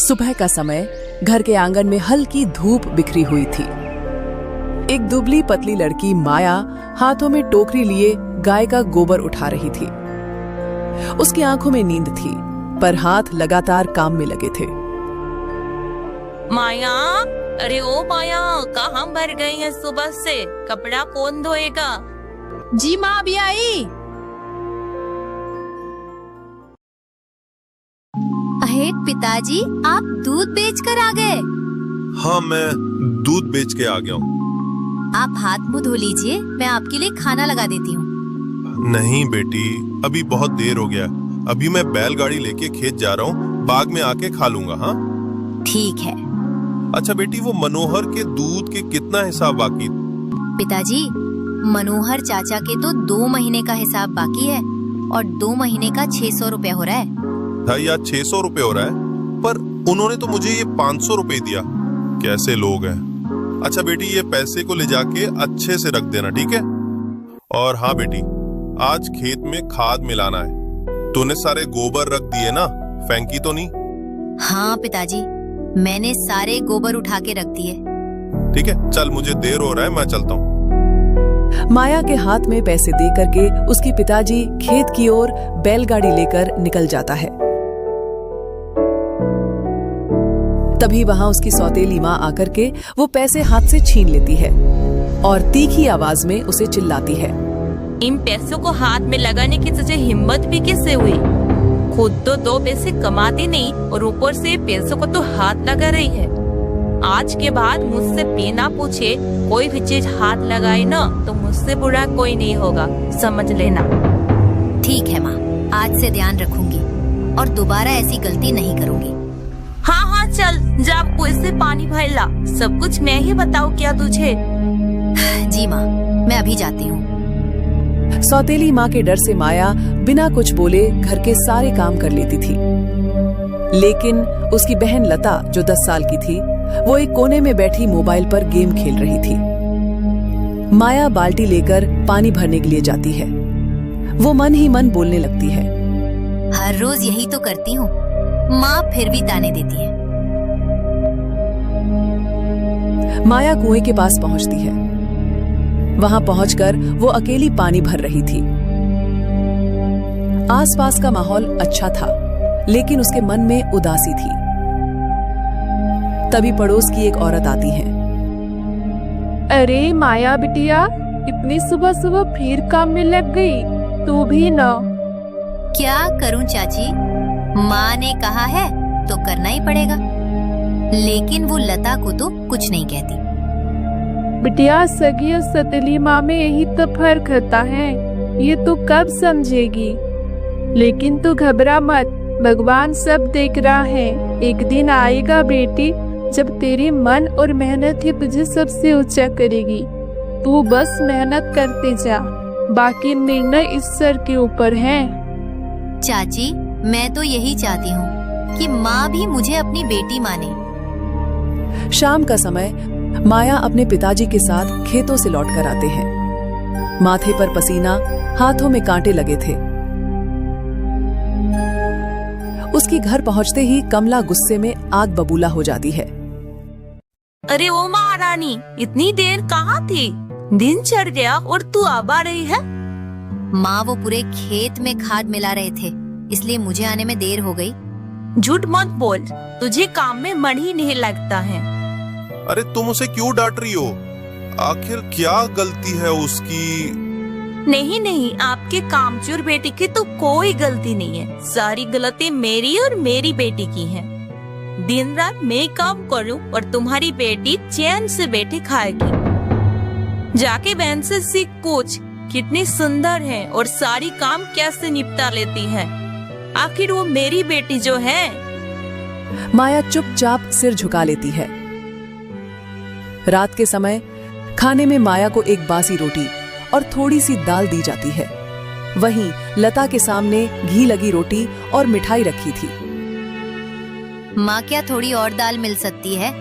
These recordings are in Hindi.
सुबह का समय, घर के आंगन में हल्की धूप बिखरी हुई थी। एक दुबली पतली लड़की माया हाथों में टोकरी लिए गाय का गोबर उठा रही थी। उसकी आंखों में नींद थी, पर हाथ लगातार काम में लगे थे। माया, अरे ओ माया, कहाँ भर गई है सुबह से? कपड़ा कौन धोएगा? जी माँ, अभी आई। अहे पिताजी, आप दूध बेचकर आ गए? हाँ, मैं दूध बेच के आ गया हूँ। आप हाथ मुंह धो लीजिए, मैं आपके लिए खाना लगा देती हूँ। नहीं बेटी, अभी बहुत देर हो गया। अभी मैं बैलगाड़ी लेके खेत जा रहा हूँ, बाग में आके खा लूंगा। हाँ ठीक है। अच्छा बेटी, वो मनोहर के दूध के कितना हिसाब बाकी? पिताजी, मनोहर चाचा के तो 2 महीने का हिसाब बाकी है और 2 महीने का 600 रुपए हो रहा है। भाई यार, 600 रुपए हो रहा है, पर उन्होंने तो मुझे ये 500 रुपए दिया। कैसे लोग हैं। अच्छा बेटी, ये पैसे को ले जाके अच्छे से रख देना, ठीक है? और हाँ बेटी, आज खेत में खाद मिलाना है। तूने सारे गोबर रख दिए ना? फेंकी तो नहीं? हाँ पिताजी, मैंने सारे गोबर उठा के रख दिए। ठीक है, चल, मुझे देर हो रहा है, मैं चलता हूँ। माया के हाथ में पैसे दे करके उसके पिताजी खेत की ओर बैलगाड़ी लेकर निकल जाता है। तभी वहां उसकी सौतेली माँ आकर के वो पैसे हाथ से छीन लेती है और तीखी आवाज में उसे चिल्लाती है। इन पैसों को हाथ में लगाने की तुझे हिम्मत भी कैसे हुई? खुद तो 2 पैसे कमाती नहीं और ऊपर से पैसों को तो हाथ लगा रही है। आज के बाद मुझसे बिना पूछे कोई भी चीज हाथ लगाए ना, तो मुझसे बुरा कोई नहीं होगा, समझ लेना। ठीक है माँ, आज से ध्यान रखूंगी और दोबारा ऐसी गलती नहीं करूंगी। हाँ हाँ, चल जा, कुएं से पानी भर ला। सब कुछ मैं ही बताऊँ क्या तुझे? जी माँ, मैं अभी जाती हूँ। सौतेली माँ के डर से माया बिना कुछ बोले घर के सारे काम कर लेती थी। लेकिन उसकी बहन लता, जो 10 साल की थी, वो एक कोने में बैठी मोबाइल पर गेम खेल रही थी। माया बाल्टी लेकर पानी भरने के लिए जाती है। वो मन ही मन बोलने लगती है। हर रोज यही तो करती हूँ, माँ फिर भी ताने देती है। माया कुएं के पास पहुंचती है। वहां पहुंचकर वो अकेली पानी भर रही थी। आसपास का माहौल अच्छा था, लेकिन उसके मन में उदासी थी। तभी पड़ोस की एक औरत आती है। अरे माया बिटिया, इतनी सुबह सुबह फिर काम में लग गई, तू भी ना। क्या करूं चाची, माँ ने कहा है तो करना ही पड़ेगा। लेकिन वो लता को तो कुछ नहीं कहती। बिटिया, सगी और सतीली माँ में यही तो फर्क होता है, ये तू कब समझेगी? लेकिन तू घबरा मत, भगवान सब देख रहा है। एक दिन आएगा बेटी, जब तेरी मन और मेहनत ही तुझे सबसे ऊंचा करेगी। तू बस मेहनत करते जा, बाकी निर्णय ईश्वर के ऊपर है। चाची, मैं तो यही चाहती हूँ कि माँ भी मुझे अपनी बेटी माने। शाम का समय, माया अपने पिताजी के साथ खेतों से लौटकर आते हैं। माथे पर पसीना, हाथों में कांटे लगे थे। उसकी घर पहुंचते ही कमला गुस्से में आग बबूला हो जाती है। अरे ओ महारानी, इतनी देर कहाँ थी? दिन चढ़ गया और तू अब आ रही है? माँ, वो पूरे खेत में खाद मिला रहे थे, इसलिए मुझे आने में देर हो गई। झूठ मत बोल, तुझे काम में मन ही नहीं लगता है। अरे तुम उसे क्यों डांट रही हो? आखिर क्या गलती है उसकी? नहीं नहीं, आपके कामचोर बेटी की तो कोई गलती नहीं है। सारी गलती मेरी और मेरी बेटी की है। दिन रात मैं काम करूं और तुम्हारी बेटी चैन से बैठी खाएगी। जाके बहन से सीख, पूछ कितनी सुंदर है और सारी काम कैसे निपटा लेती है। आखिर वो मेरी बेटी जो है। माया चुपचाप सिर झुका लेती है। रात के समय खाने में माया को एक बासी रोटी और थोड़ी सी दाल दी जाती है। वहीं लता के सामने घी लगी रोटी और मिठाई रखी थी। माँ, क्या थोड़ी और दाल मिल सकती है?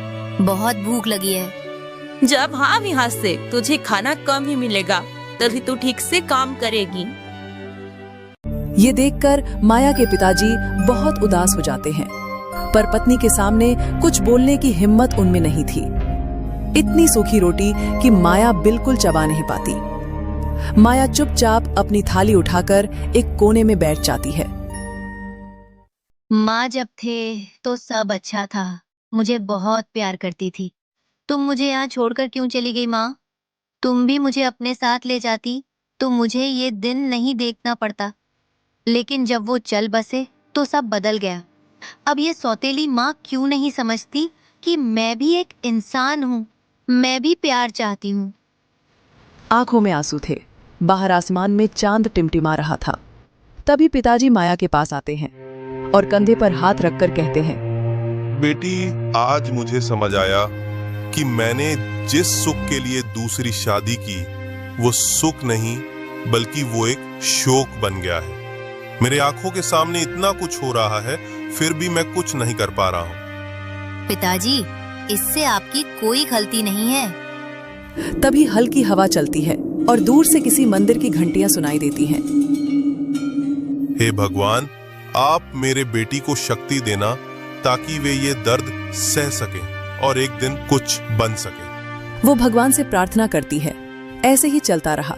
बहुत भूख लगी है। जब हाँ यहाँ से तुझे खाना कम ही मिलेगा, तभी तू ठीक से काम करेगी। ये देखकर माया के पिताजी बहुत उदास हो जाते हैं। पर पत्नी के सामने कुछ बोलने की हिम्मत उनमें नहीं थी। इतनी सूखी रोटी कि माया बिल्कुल चबा नहीं पाती। माया चुपचाप अपनी थाली उठाकर एक कोने में बैठ जाती है। माँ जब थे तो सब अच्छा था, मुझे बहुत प्यार करती थी। तुम मुझे यहाँ छोड़कर क्यों चली गई माँ? तुम भी मुझे अपने साथ ले जाती तो मुझे ये दिन नहीं देखना पड़ता। लेकिन जब वो चल बसे तो सब बदल गया। अब ये सौतेली माँ क्यों नहीं समझती कि मैं भी एक इंसान हूँ, मैं भी प्यार चाहती हूँ। आंखों में आंसू थे। बाहर आसमान में चांद टिमटिमा रहा था। तभी पिताजी माया के पास आते हैं और कंधे पर हाथ रखकर कहते हैं, बेटी, आज मुझे समझ आया कि मैंने जिस सुख के लिए दूसरी शादी की वो सुख नहीं बल्कि वो एक शोक बन गया है। मेरे आंखों के सामने इतना कुछ हो रहा है फिर भी मैं कुछ नहीं कर पा रहा हूँ। पिताजी, इससे आपकी कोई गलती नहीं है। तभी हल्की हवा चलती है और दूर से किसी मंदिर की घंटियां सुनाई देती हैं। हे भगवान, आप मेरे बेटी को शक्ति देना ताकि वे ये दर्द सह सके और एक दिन कुछ बन सके। वो भगवान से प्रार्थना करती है। ऐसे ही चलता रहा।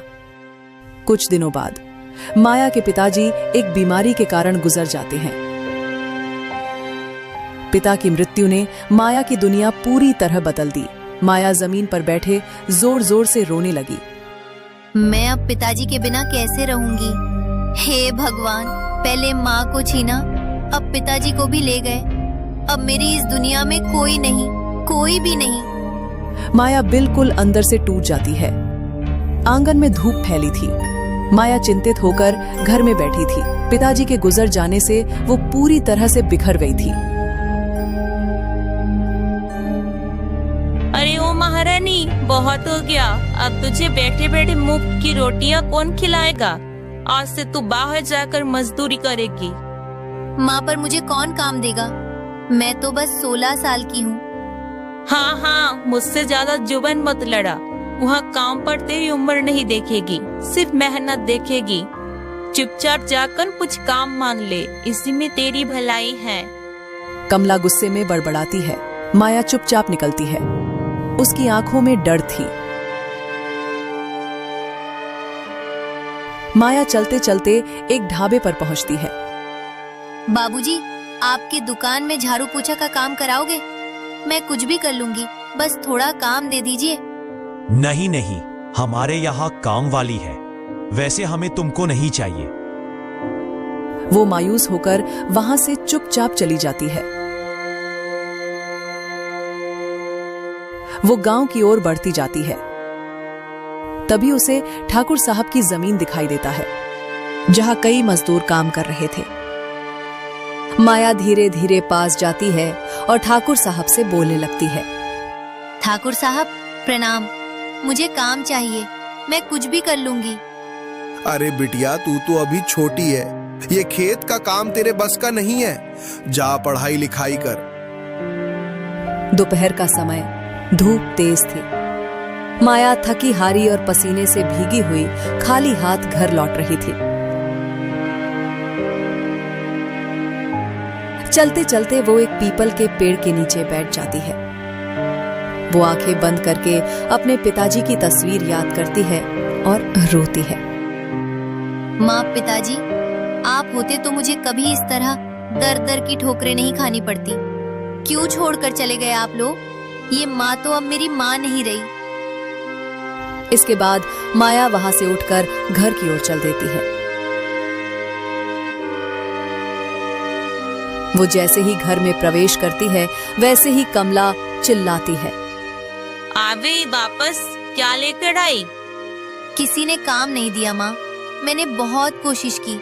कुछ दिनों बाद माया के पिताजी एक बीमारी के कारण गुजर जाते हैं। पिता की मृत्यु ने माया की दुनिया पूरी तरह बदल दी। माया जमीन पर बैठे जोर जोर से रोने लगी। मैं अब पिताजी के बिना कैसे रहूंगी? हे भगवान, पहले माँ को छीना, अब पिताजी को भी ले गए। अब मेरी इस दुनिया में कोई नहीं, कोई भी नहीं। माया बिल्कुल अंदर से टूट जाती है। आंगन में धूप फैली थी। माया चिंतित होकर घर में बैठी थी। पिताजी के गुजर जाने से वो पूरी तरह से बिखर गई थी। अरे ओ महारानी, बहुत हो गया। अब तुझे बैठे बैठे मुफ्त की रोटियां कौन खिलाएगा? आज से तू बाहर जाकर मजदूरी करेगी। माँ, पर मुझे कौन काम देगा? मैं तो बस 16 साल की हूँ। हाँ हाँ, मुझसे ज्यादा जुबान मत लड़ा। वहाँ काम पर तेरी उम्र नहीं देखेगी, सिर्फ मेहनत देखेगी। चुपचाप जाकर कुछ काम मांग ले, इसी में तेरी भलाई है। कमला गुस्से में बड़बड़ाती है। माया चुपचाप निकलती है। उसकी आंखों में डर थी। माया चलते चलते एक ढाबे पर पहुंचती है। बाबूजी, आपकी दुकान में झाड़ू पोछा का काम कराओगे? मैं कुछ भी कर लूंगी, बस थोड़ा काम दे दीजिए। नहीं नहीं, हमारे यहाँ काम वाली है। वैसे हमें तुमको नहीं चाहिए। वो मायूस होकर वहां से चुपचाप चली जाती है। वो गांव की ओर बढ़ती जाती है। तभी उसे ठाकुर साहब की जमीन दिखाई देता है, जहां कई मजदूर काम कर रहे थे। माया धीरे धीरे पास जाती है और ठाकुर साहब से बोलने लगती है। ठाकुर साहब, प्रणाम। मुझे काम चाहिए, मैं कुछ भी कर लूंगी। अरे बिटिया, तू तो अभी छोटी है। ये खेत का काम तेरे बस का नहीं है। जा पढ़ाई लिखाई कर। दोपहर का समय, धूप तेज थी। माया थकी हारी और पसीने से भीगी हुई खाली हाथ घर लौट रही थी। चलते चलते वो एक पीपल के पेड़ के नीचे बैठ जाती है। वो आंखें बंद करके अपने पिताजी की तस्वीर याद करती है और रोती है। माँ, पिताजी, आप होते तो मुझे कभी इस तरह दर दर की ठोकरें नहीं खानी पड़ती। क्यों छोड़कर चले गए आप लोग? ये माँ तो अब मेरी माँ नहीं रही। इसके बाद माया वहां से उठकर घर की ओर चल देती है। वो जैसे ही घर में प्रवेश करती है, वैसे ही कमला चिल्लाती है। आवे वापस, क्या लेकर आई? किसी ने काम नहीं दिया माँ, मैंने बहुत कोशिश की।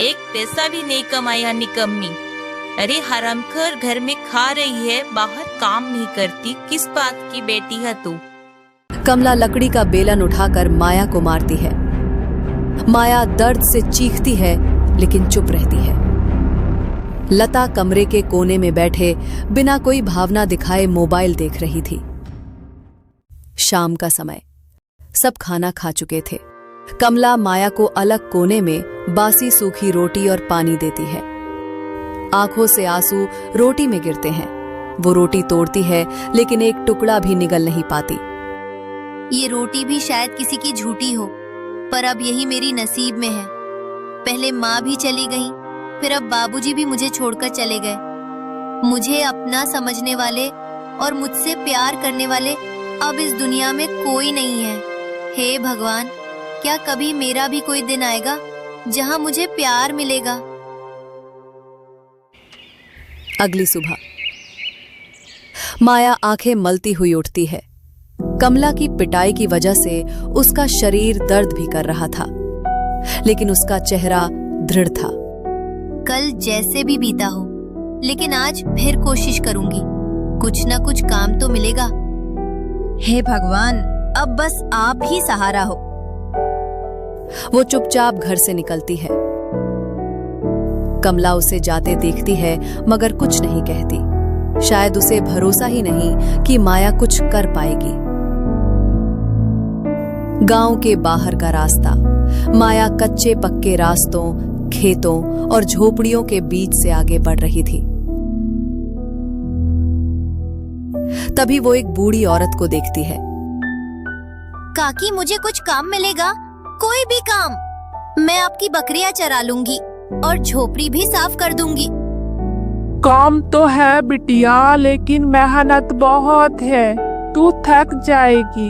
एक पैसा भी नहीं कमाया, निकम्मी। अरे हरामखोर, घर में खा रही है, बाहर काम नहीं करती। किस बात की बेटी है तू? कमला लकड़ी का बेलन उठाकर माया को मारती है। माया दर्द से चीखती है लेकिन चुप रहती है। लता कमरे के कोने में बैठे बिना कोई भावना दिखाए मोबाइल देख रही थी। शाम का समय, सब खाना खा चुके थे। कमला माया को अलग कोने में बासी सूखी रोटी और पानी देती है। आंखों से आंसू रोटी में गिरते हैं। वो रोटी तोड़ती है लेकिन एक टुकड़ा भी निगल नहीं पाती। ये रोटी भी शायद किसी की झूठी हो, पर अब यही मेरी नसीब में है। पहले माँ भी चली गई, फिर अब बाबूजी भी मुझे छोड़कर चले गए। मुझे अपना समझने वाले और मुझसे प्यार करने वाले अब इस दुनिया में कोई नहीं है। हे भगवान, क्या कभी मेरा भी कोई दिन आएगा जहाँ मुझे प्यार मिलेगा? अगली सुबह माया आंखें मलती हुई उठती है। कमला की पिटाई की वजह से उसका शरीर दर्द भी कर रहा था, लेकिन उसका चेहरा दृढ़ था। कल जैसे भी बीता हो, लेकिन आज फिर कोशिश करूंगी। कुछ ना कुछ काम तो मिलेगा। हे भगवान, अब बस आप ही सहारा हो। वो चुपचाप घर से निकलती है। कमला उसे जाते देखती है मगर कुछ नहीं कहती। शायद उसे भरोसा ही नहीं कि माया कुछ कर पाएगी। गांव के बाहर का रास्ता। माया कच्चे पक्के रास्तों, खेतों और झोपड़ियों के बीच से आगे बढ़ रही थी। तभी वो एक बूढ़ी औरत को देखती है। काकी, मुझे कुछ काम मिलेगा? कोई भी काम। मैं आपकी बकरियां चरा लूंगी और झोपड़ी भी साफ कर दूंगी। काम तो है बिटिया, लेकिन मेहनत बहुत है, तू थक जाएगी।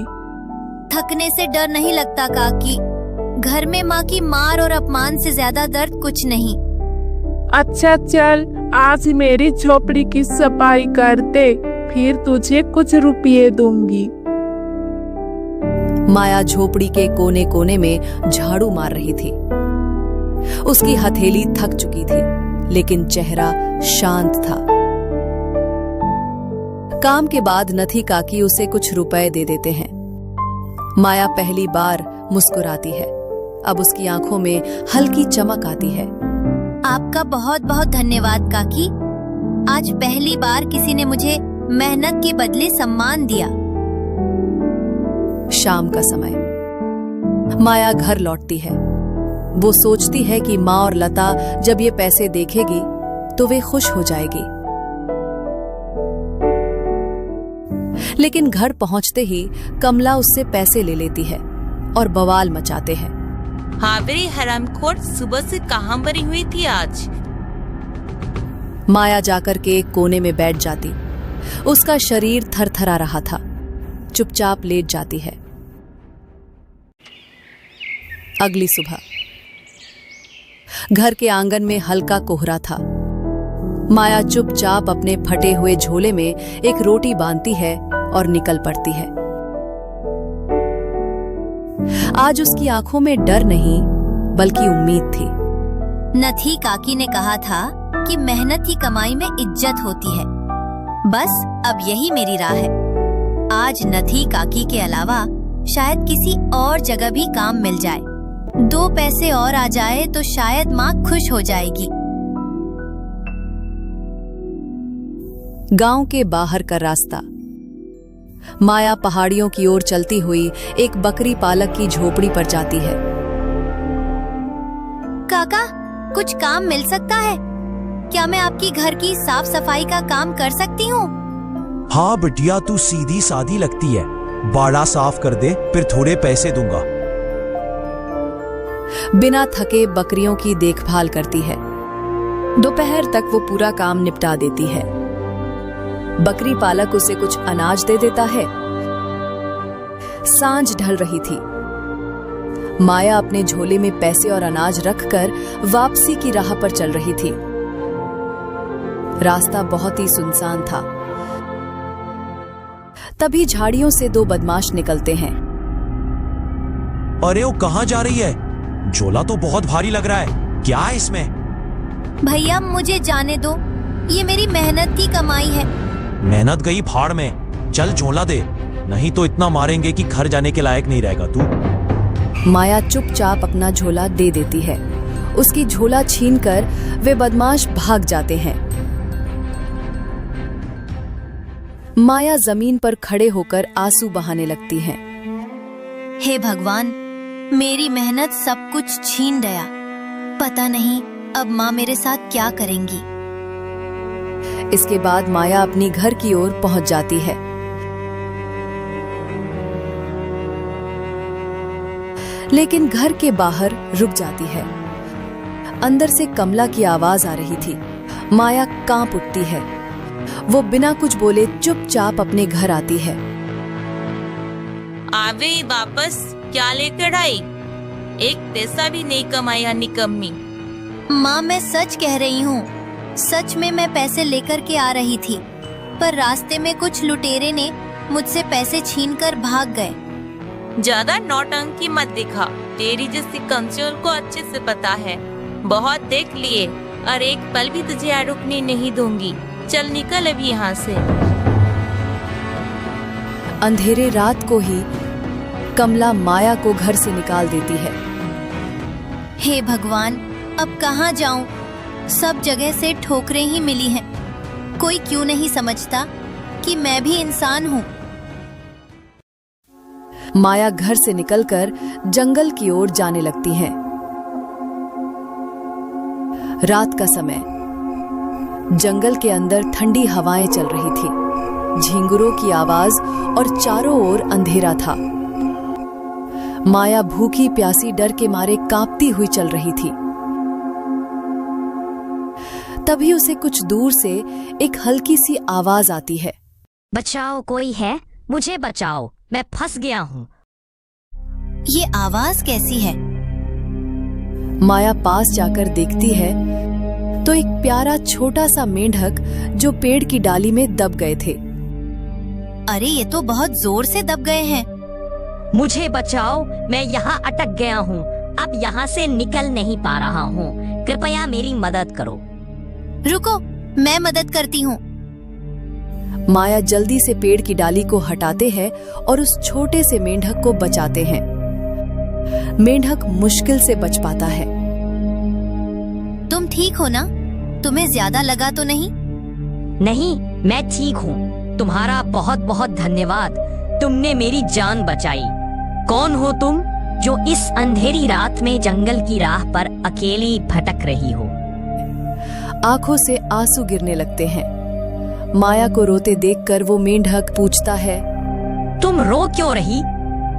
थकने से डर नहीं लगता काकी। घर में माँ की मार और अपमान से ज्यादा दर्द कुछ नहीं। अच्छा चल, आज मेरी झोपड़ी की सफाई कर दे, फिर तुझे कुछ रुपये दूंगी। माया झोपड़ी के कोने कोने में झाड़ू मार रही थी। उसकी हथेली थक चुकी थी, लेकिन चेहरा शांत था। काम के बाद नथी काकी उसे कुछ रुपए दे देते हैं। माया पहली बार मुस्कुराती है। अब उसकी आंखों में हल्की चमक आती है। आपका बहुत बहुत धन्यवाद काकी। आज पहली बार किसी ने मुझे मेहनत के बदले सम्मान दिया। शाम का समय। माया घर लौटती है। वो सोचती है कि माँ और लता जब ये पैसे देखेगी तो वे खुश हो जाएगी। लेकिन घर पहुंचते ही कमला उससे पैसे ले लेती है और बवाल मचाते हैं। हाँ मेरी हरामखोर, सुबह से कहाँ मरी हुई थी आज? माया जाकर के एक कोने में बैठ जाती। उसका शरीर थरथरा रहा था। चुपचाप लेट जाती है। अगली सुबह घर के आंगन में हल्का कोहरा था। माया चुपचाप अपने फटे हुए झोले में एक रोटी बांधती है और निकल पड़ती है। आज उसकी आंखों में डर नहीं बल्कि उम्मीद थी। नथी काकी ने कहा था कि मेहनत की कमाई में इज्जत होती है। बस अब यही मेरी राह है। आज नथी काकी के अलावा शायद किसी और जगह भी काम मिल जाए। 2 पैसे और आ जाए तो शायद माँ खुश हो जाएगी। गांव के बाहर का रास्ता। माया पहाड़ियों की ओर चलती हुई एक बकरी पालक की झोपड़ी पर जाती है। काका, कुछ काम मिल सकता है? क्या मैं आपकी घर की साफ सफाई का काम कर सकती हूँ? हाँ बिटिया, तू सीधी सादी लगती है। बाड़ा साफ कर दे, फिर थोड़े पैसे दूंगा। बिना थके बकरियों की देखभाल करती है। दोपहर तक वो पूरा काम निपटा देती है। बकरी पालक उसे कुछ अनाज दे देता है। सांझ ढल रही थी। माया अपने झोले में पैसे और अनाज रखकर वापसी की राह पर चल रही थी। रास्ता बहुत ही सुनसान था। तभी झाड़ियों से 2 बदमाश निकलते हैं। अरे वो कहाँ जा रही है? झोला तो बहुत भारी लग रहा है, क्या है इसमें? भैया, मुझे जाने दो, ये मेरी मेहनत की कमाई है। मेहनत गई फाड़ में, चल झोला दे, नहीं तो इतना मारेंगे कि घर जाने के लायक नहीं रहेगा तू। माया चुपचाप अपना झोला दे देती है। उसकी झोला छीनकर वे बदमाश भाग जाते हैं। माया जमीन पर खड़े होकर आंसू बहाने लगती है। हे भगवान, मेरी मेहनत सब कुछ छीन गया। पता नहीं अब माँ मेरे साथ क्या करेंगी। इसके बाद माया अपनी घर की ओर पहुंच जाती है। लेकिन घर के बाहर रुक जाती है। अंदर से कमला की आवाज आ रही थी। माया कांप उठती है। वो बिना कुछ बोले चुपचाप अपने घर आती है। आवे वापस क्या लेकर आई? एक पैसा भी नहीं कमाया निकम्मी। माँ, मैं सच कह रही हूँ। सच में मैं पैसे लेकर के आ रही थी, पर रास्ते में कुछ लुटेरे ने मुझसे पैसे छीनकर भाग गए। ज्यादा नौटंकी मत दिखा। तेरी जैसी कमजोर को अच्छे से पता है। बहुत देख लिए और एक पल भी तुझे रुकने नहीं दूंगी। चल निकल अभी यहाँ से। अंधेरे रात को ही कमला माया को घर से निकाल देती है। हे भगवान, अब कहाँ जाऊं? सब जगह से ठोकरें ही मिली हैं। कोई क्यों नहीं समझता कि मैं भी इंसान हूँ। माया घर से निकलकर जंगल की ओर जाने लगती हैं। रात का समय, जंगल के अंदर ठंडी हवाएं चल रही थी। झिंगुरों की आवाज और चारों ओर अंधेरा था। माया भूखी प्यासी डर के मारे कांपती हुई चल रही थी। तभी उसे कुछ दूर से एक हल्की सी आवाज आती है। बचाओ, कोई है? मुझे बचाओ, मैं फंस गया हूँ। ये आवाज कैसी है? माया पास जाकर देखती है तो एक प्यारा छोटा सा मेंढक जो पेड़ की डाली में दब गए थे। अरे, ये तो बहुत जोर से दब गए हैं। मुझे बचाओ, मैं यहाँ अटक गया हूँ। अब यहाँ से निकल नहीं पा रहा हूँ। कृपया मेरी मदद करो। रुको, मैं मदद करती हूँ। माया जल्दी से पेड़ की डाली को हटाते हैं और उस छोटे से मेंढक को बचाते हैं। मेंढक मुश्किल से बच पाता है। तुम ठीक हो ना? तुम्हें ज्यादा लगा तो नहीं? नहीं, मैं ठीक हूँ। तुम्हारा बहुत बहुत धन्यवाद। तुमने मेरी जान बचाई। कौन हो तुम जो इस अंधेरी रात में जंगल की राह पर अकेली भटक रही हो? आंखों से आंसू गिरने लगते हैं। माया को रोते देखकर वो मेंढक पूछता है, तुम रो क्यों रही?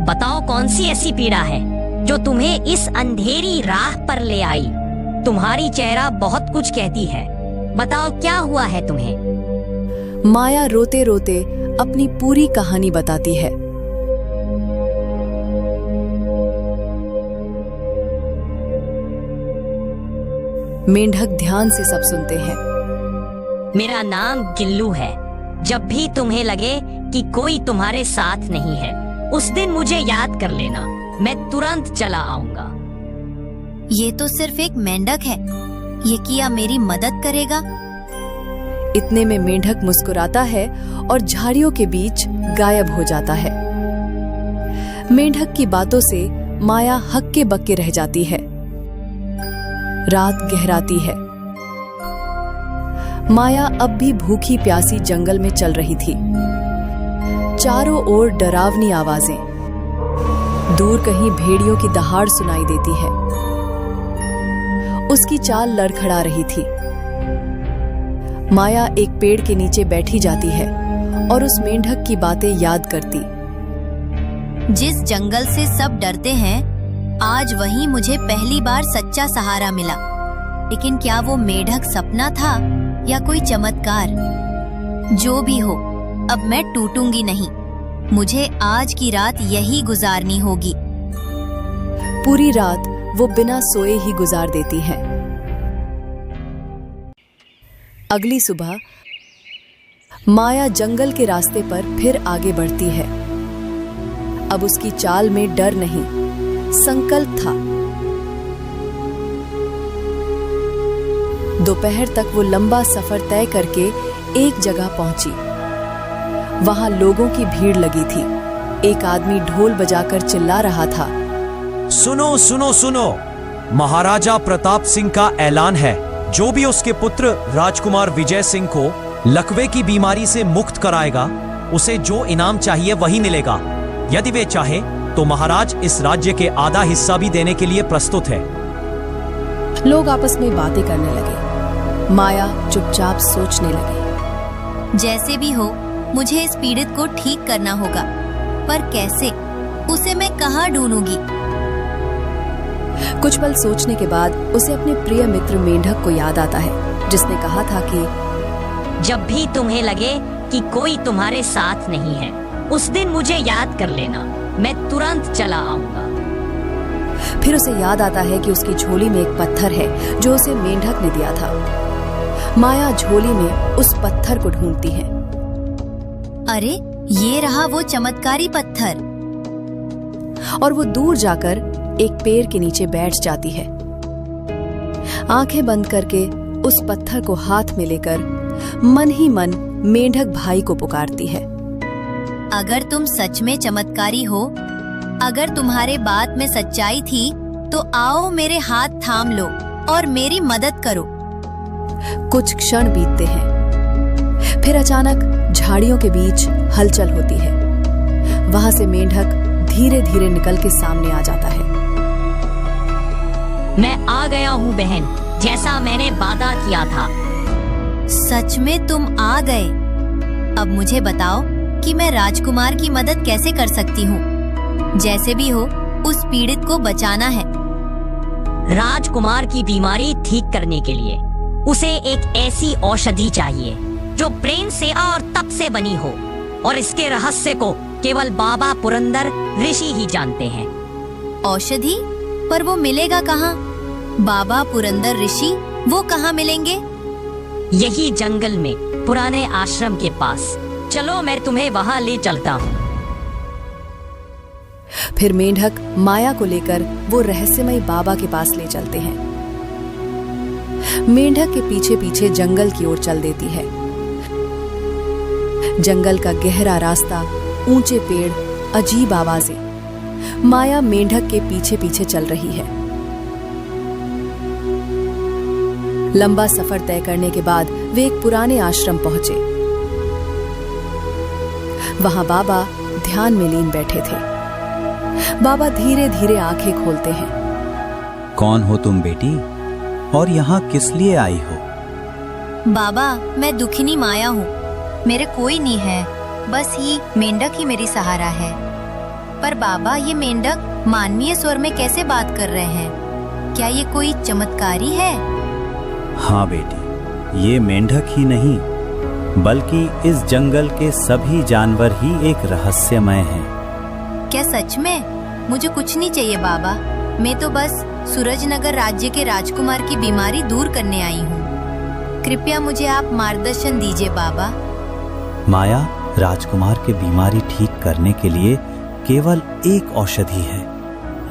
बताओ, कौन सी ऐसी पीड़ा है जो तुम्हें इस अंधेरी राह पर ले आई? तुम्हारी चेहरा बहुत कुछ कहती है। बताओ, क्या हुआ है तुम्हें? माया रोते रोते अपनी पूरी कहानी बताती है। मेंढक ध्यान से सब सुनते हैं। मेरा नाम गिल्लू है। जब भी तुम्हें लगे कि कोई तुम्हारे साथ नहीं है, उस दिन मुझे याद कर लेना। मैं तुरंत चला आऊंगा। ये तो सिर्फ एक मेंढक है। ये क्या मेरी मदद करेगा? इतने में मेंढक मुस्कुराता है और झाड़ियों के बीच गायब हो जाता है। मेंढक की बातों से माया हक्के बक्के रह जाती है। रात गहराती है। माया अब भी भूखी प्यासी जंगल में चल रही थी। चारों ओर डरावनी आवाजें। दूर कहीं भेड़ियों की दहाड़ सुनाई देती है। उसकी चाल लड़खड़ा रही थी। माया एक पेड़ के नीचे बैठी जाती है और उस मेंढक की बातें याद करती। जिस जंगल से सब डरते हैं, आज वहीं मुझे पहली बार सच्चा सहारा मिला। लेकिन क्या वो मेंढक सपना था या कोई चमत्कार? जो भी हो, अब मैं टूटूंगी नहीं। मुझे आज की रात यही गुजारनी होगी। पूरी रात वो बिना सोए ही गुजार देती है। अगली सुबह माया जंगल के रास्ते पर फिर आगे बढ़ती है। अब उसकी चाल में डर नहीं, संकल्प था। दोपहर तक वो लंबा सफर तय करके एक जगह पहुंची। वहां लोगों की भीड़ लगी थी। एक आदमी ढोल बजाकर चिल्ला रहा था, सुनो सुनो सुनो, महाराजा प्रताप सिंह का ऐलान है। जो भी उसके पुत्र राजकुमार विजय सिंह को लकवे की बीमारी से मुक्त कराएगा, उसे जो इनाम चाहिए वही मिलेगा। यदि वे चाहे तो महाराज इस राज्य के आधा हिस्सा भी देने के लिए प्रस्तुत है। लोग आपस में बातें करने लगे। माया चुपचाप सोचने लगी। जैसे भी हो मुझे इस पीड़ित को ठीक करना होगा, पर कैसे? उसे मैं कहाँ ढूंढूंगी? कुछ पल सोचने के बाद उसे अपने प्रिय मित्र मेंढक को याद आता है, जिसने कहा था कि जब भी तुम्हें लगे कि कोई तुम्हारे साथ नहीं है, उस दिन मुझे याद कर लेना, मैं तुरंत चला आऊंगा। फिर उसे याद आता है कि उसकी झोली में एक पत्थर है जो उसे मेंढक ने दिया था। माया झोली में उस पत्थर को ढूंढती है। अरे ये रहा वो चमत्कारी पत्थर। और वो दूर जाकर एक पेड़ के नीचे बैठ जाती है। आंखें बंद करके उस पत्थर को हाथ में लेकर मन ही मन मेंढक भाई को पुकारती है। अगर तुम सच में चमत्कारी हो, अगर तुम्हारे बात में सच्चाई थी, तो आओ मेरे हाथ थाम लो और मेरी मदद करो। कुछ क्षण बीतते हैं, फिर अचानक झाड़ियों के बीच हलचल होती है। वहां से मेंढक धीरे धीरे निकल के सामने आ जाता है। मैं आ गया हूँ बहन, जैसा मैंने वादा किया था। सच में तुम आ गए? अब मुझे बताओ कि मैं राजकुमार की मदद कैसे कर सकती हूँ। जैसे भी हो उस पीड़ित को बचाना है। राजकुमार की बीमारी ठीक करने के लिए उसे एक ऐसी औषधि चाहिए जो प्रेम से और तप से बनी हो, और इसके रहस्य को केवल बाबा पुरंदर ऋषि ही जानते हैं। औषधि? पर वो मिलेगा कहाँ? बाबा पुरंदर ऋषि वो कहाँ मिलेंगे? यही जंगल में पुराने आश्रम के पास। चलो मैं तुम्हें वहाँ ले चलता हूँ। फिर मेंढक माया को लेकर वो रहस्यमय बाबा के पास ले चलते हैं। मेंढक के पीछे पीछे जंगल की ओर चल देती है। जंगल का गहरा रास्ता, ऊंचे पेड़, अजीब आवाजें। माया मेंढक के पीछे पीछे चल रही है। लंबा सफर तय करने के बाद वे एक पुराने आश्रम पहुंचे। वहां बाबा ध्यान में लीन बैठे थे। बाबा धीरे धीरे आंखें खोलते हैं। कौन हो तुम बेटी, और यहाँ किस लिए आई हो? बाबा मैं दुखिनी माया हूँ। मेरे कोई नहीं है, बस ही मेंढक ही मेरी सहारा है। पर बाबा ये मेंढक मानवीय स्वर में कैसे बात कर रहे हैं? क्या ये कोई चमत्कारी है? हाँ बेटी, ये मेंढक ही नहीं बल्कि इस जंगल के सभी जानवर ही एक रहस्यमय हैं। क्या सच में? मुझे कुछ नहीं चाहिए बाबा, मैं तो बस सूरजनगर राज्य के राजकुमार की बीमारी दूर करने आई हूँ। कृपया मुझे आप मार्गदर्शन दीजिए बाबा। माया, राजकुमार की बीमारी ठीक करने के लिए केवल एक औषधि है,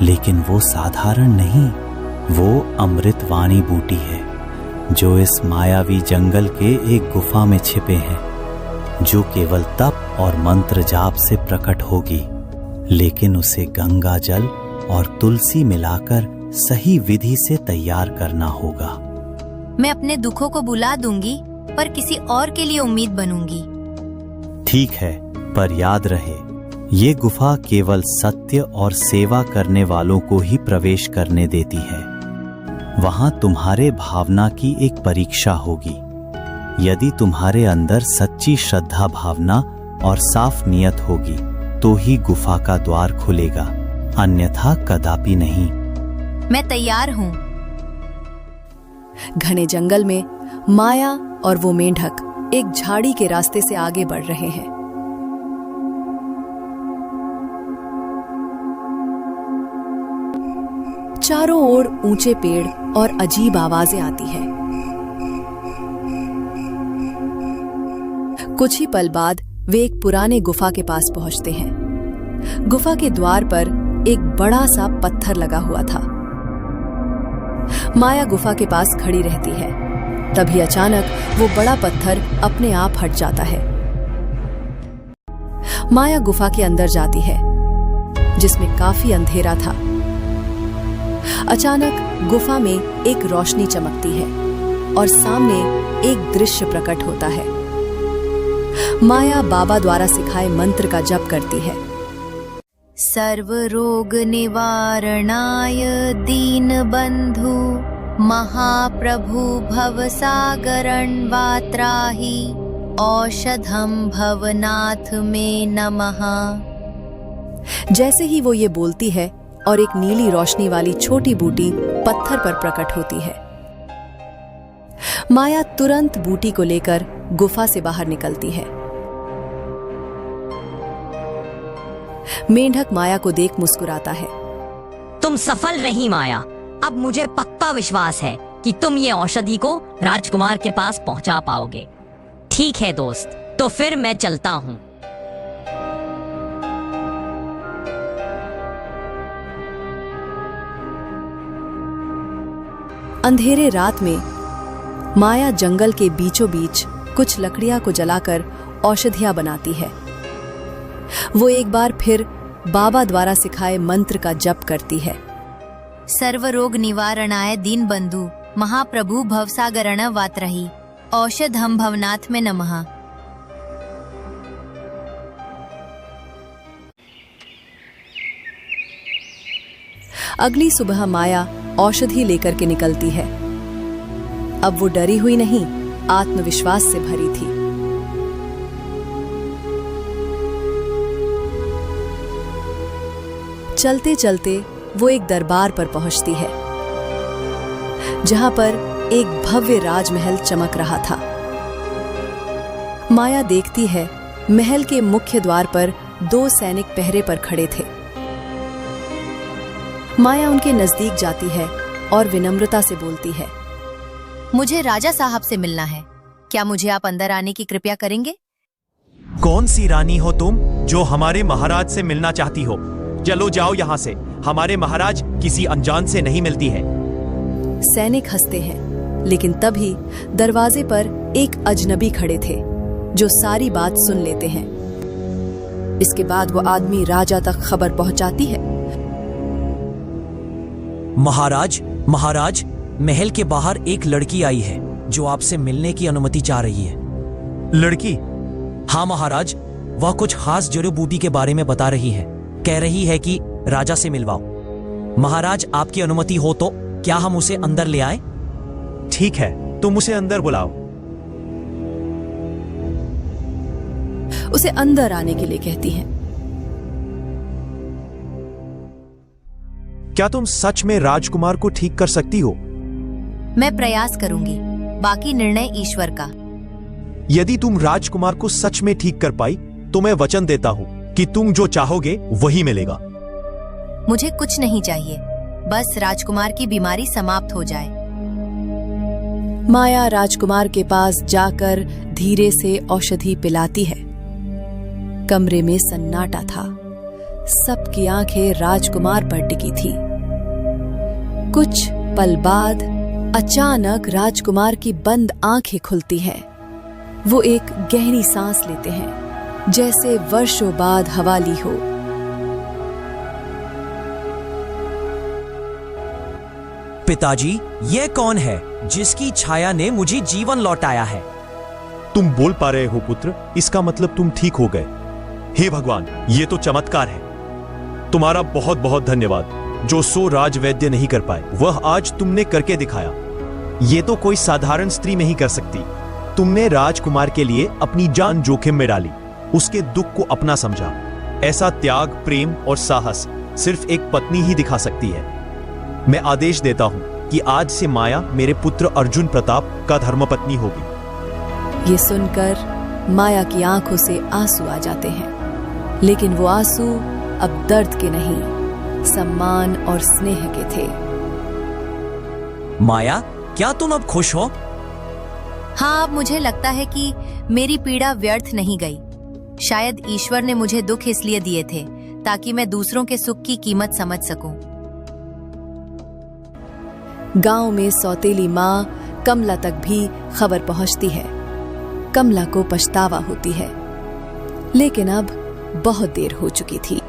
लेकिन वो साधारण नहीं, वो अमृतवाणी बूटी है जो इस मायावी जंगल के एक गुफा में छिपे हैं, जो केवल तप और मंत्र जाप से प्रकट होगी। लेकिन उसे गंगा जल और तुलसी मिलाकर सही विधि से तैयार करना होगा। मैं अपने दुखों को बुला दूंगी, पर किसी और के लिए उम्मीद बनूंगी। ठीक है, पर याद रहे, ये गुफा केवल सत्य और सेवा करने वालों को ही प्रवेश करने देती है। वहां तुम्हारे भावना की एक परीक्षा होगी। यदि तुम्हारे अंदर सच्ची श्रद्धा भावना और साफ नियत होगी तो ही गुफा का द्वार खुलेगा, अन्यथा कदापि नहीं। मैं तैयार हूँ। घने जंगल में माया और वो मेंढक एक झाड़ी के रास्ते से आगे बढ़ रहे हैं। चारों ओर ऊंचे पेड़ और अजीब आवाजें आती हैं। कुछ ही पल बाद वे एक पुराने गुफा के पास पहुंचते हैं। गुफा के द्वार पर एक बड़ा सा पत्थर लगा हुआ था। माया गुफा के पास खड़ी रहती है। तभी अचानक वो बड़ा पत्थर अपने आप हट जाता है। माया गुफा के अंदर जाती है, जिसमें काफी अंधेरा था। अचानक गुफा में एक रोशनी चमकती है और सामने एक दृश्य प्रकट होता है। माया बाबा द्वारा सिखाए मंत्र का जप करती है। सर्व रोग निवारणाय दीन बंधु महाप्रभु भव सागरण वात्राहि औषधम भवनाथ में नमः। जैसे ही वो ये बोलती है और एक नीली रोशनी वाली छोटी बूटी पत्थर पर प्रकट होती है। माया तुरंत बूटी को लेकर गुफा से बाहर निकलती है। मेंढक माया को देख मुस्कुराता है। तुम सफल रही माया। अब मुझे पक्का विश्वास है कि तुम ये औषधि को राजकुमार के पास पहुंचा पाओगे। ठीक है दोस्त, तो फिर मैं चलता हूँ। अंधेरे रात में माया जंगल के बीचों बीच कुछ लकड़ियां को जलाकर औषधियां बनाती है। वो एक बार फिर बाबा द्वारा सिखाए मंत्र का जप करती है। सर्व रोग निवारणाय दीन बंधु महाप्रभु भवसागरण वात्रही औषधम भवनाथ में नमः। अगली सुबह माया औषधि लेकर के निकलती है। अब वो डरी हुई नहीं, आत्मविश्वास से भरी थी। चलते चलते वो एक दरबार पर पहुंचती है, जहां पर एक भव्य राजमहल चमक रहा था। माया देखती है, महल के मुख्य द्वार पर 2 सैनिक पहरे पर खड़े थे। माया उनके नजदीक जाती है और विनम्रता से बोलती है, मुझे राजा साहब से मिलना है। क्या मुझे आप अंदर आने की कृपया करेंगे? कौन सी रानी हो तुम जो हमारे महाराज से मिलना चाहती हो? चलो जाओ यहाँ से। हमारे महाराज किसी अनजान से नहीं मिलती है। सैनिक हंसते हैं, लेकिन तभी दरवाजे पर एक अजनबी खड़े थे जो सारी बात सुन लेते हैं। इसके बाद वो आदमी राजा तक खबर पहुंचाती है। महाराज, महाराज, महल के बाहर एक लड़की आई है जो आपसे मिलने की अनुमति चाह रही है। लड़की? हाँ महाराज, वह कुछ खास जड़ी बूटी के बारे में बता रही है। कह रही है कि राजा से मिलवाओ। महाराज, आपकी अनुमति हो तो क्या हम उसे अंदर ले आए? ठीक है, तुम उसे अंदर बुलाओ। उसे अंदर आने के लिए कहती हैं। क्या तुम सच में राजकुमार को ठीक कर सकती हो? मैं प्रयास करूंगी, बाकी निर्णय ईश्वर का। यदि तुम राजकुमार को सच में ठीक कर पाई तो मैं वचन देता हूँ कि तुम जो चाहोगे वही मिलेगा। मुझे कुछ नहीं चाहिए, बस राजकुमार की बीमारी समाप्त हो जाए। माया राजकुमार के पास जाकर धीरे से औषधि पिलाती है। कमरे में सन्नाटा था। सबकी आंखें राजकुमार पर टिकी थी। कुछ पल बाद अचानक राजकुमार की बंद आंखें खुलती हैं। वो एक गहरी सांस लेते हैं, जैसे वर्षों बाद हवा ली हो। पिताजी, ये कौन है जिसकी छाया ने मुझे जीवन लौटाया है? तुम बोल पा रहे हो पुत्र, इसका मतलब तुम ठीक हो गए। हे भगवान, ये तो चमत्कार है। तुम्हारा बहुत बहुत धन्यवाद। जो सो राजवैद्य नहीं कर पाए वह आज तुमने करके दिखाया। ये तो कोई साधारण स्त्री नहीं कर सकती। तुमने राजकुमार के लिए अपनी जान जोखिम में डाली, उसके दुख को अपना समझा। ऐसा त्याग, प्रेम और साहस सिर्फ एक पत्नी ही दिखा सकती है। मैं आदेश देता हूं कि आज से माया मेरे पुत्र अर्जुन प्रताप का धर्मपत्नी होगी। ये सुनकर माया की आंखों से आंसू आ जाते हैं, लेकिन वो आंसू अब दर्द के नहीं, सम्मान और स्नेह के थे। माया, क्या तुम अब खुश हो? हाँ, अब मुझे लगता है कि मेरी पीड़ा व्यर्थ नहीं गई। शायद ईश्वर ने मुझे दुख इसलिए दिए थे ताकि मैं दूसरों के सुख की कीमत समझ सकूं। गांव में सौतेली माँ कमला तक भी खबर पहुंचती है। कमला को पछतावा होती है, लेकिन अब बहुत देर हो चुकी थी।